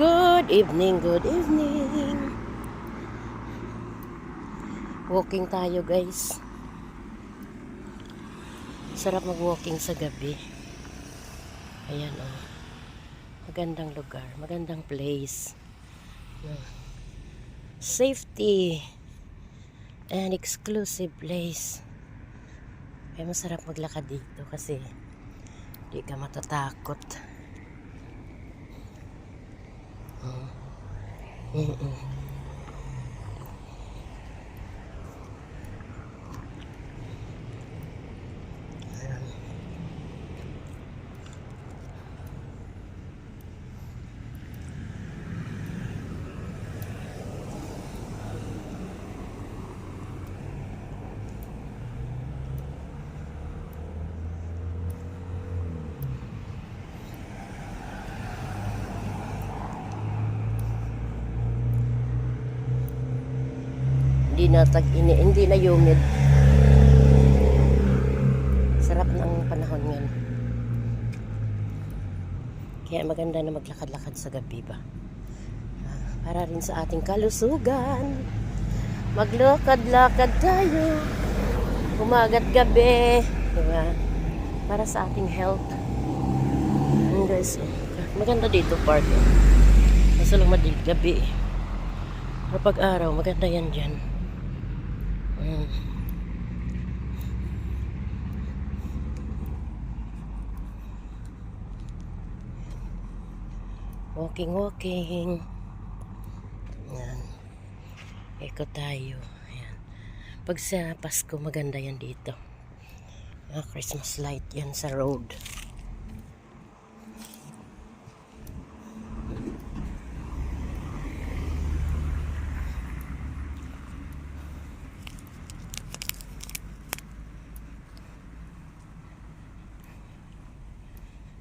Good evening, good evening. Walking tayo, guys. Sarap mag-walking sa gabi. Ayan, oh. Magandang lugar, magandang place. Safety and exclusive place. Kaya masarap maglakad dito kasi di ka matatakot. Hindi na humid. Sarap ng panahon ngayon. Kaya maganda na maglakad-lakad sa gabi ba. Para rin sa ating kalusugan. Maglakad-lakad tayo. Umaga't gabi. Diba? Para sa ating health. Guys, maganda dito park. Kaso lang madilig gabi. Kapag araw, maganda yan dyan. Walking. Yan. Ikot tayo. Yan. Pag sa Pasko, maganda yan dito. Christmas light yan sa road.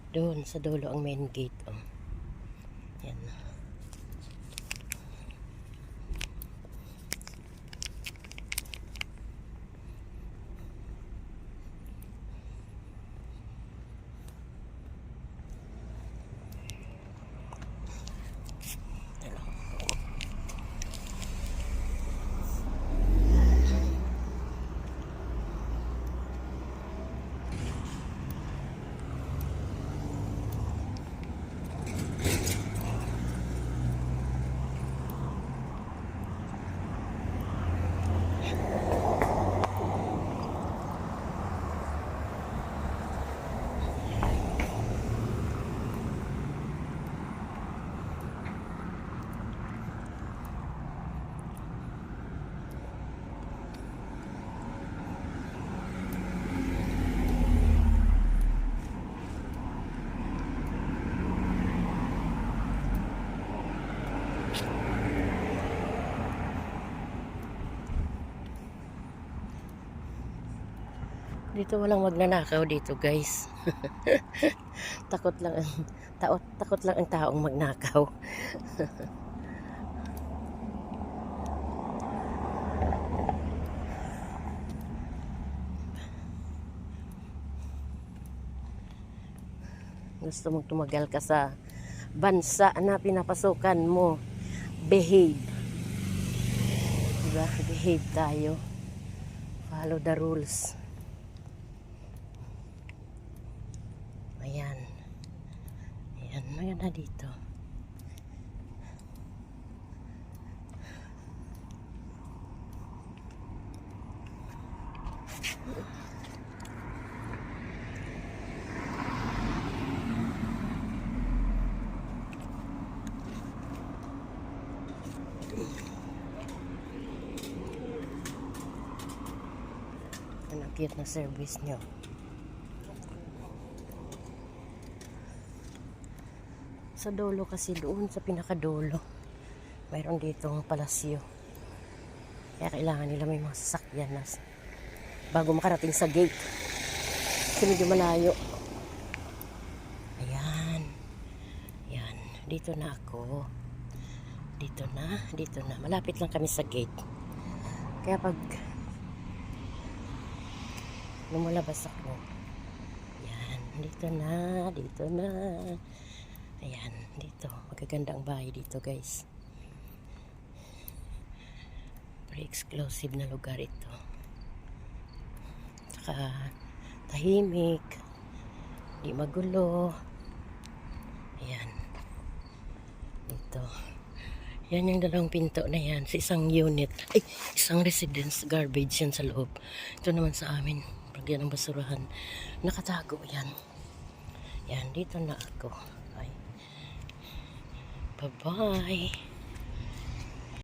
Doon sa dulo ang main gate. Oh. Yan. Dito walang magnanakaw dito, guys. takot lang ang taong magnakaw. Gusto mong tumagal ka sa bansa na pinapasukan mo, behave. Diba? Behave tayo. Follow the rules. Ayan, maganda dito. Ang cute na service nyo. Sa dulo kasi, doon sa pinakadulo, mayroon ditong palasyo. Kaya kailangan nila may mga sasakyan na bago makarating sa gate. Kasi medyo malayo. Ayan. Dito na ako. Dito na. Malapit lang kami sa gate. Kaya pag lumalabas ako, dito na. Ayan, dito. Maganda ang bahay dito, guys. Very exclusive na lugar ito. Saka tahimik, di magulo. Ayan. Dito. Yan yung dalawang pinto na yan sa isang unit. Ay, isang residence. Garbage yan sa loob. Ito naman sa amin. Pagyan ng basurahan. Nakatago yan. Yan, dito na ako. Ay. Bye-bye.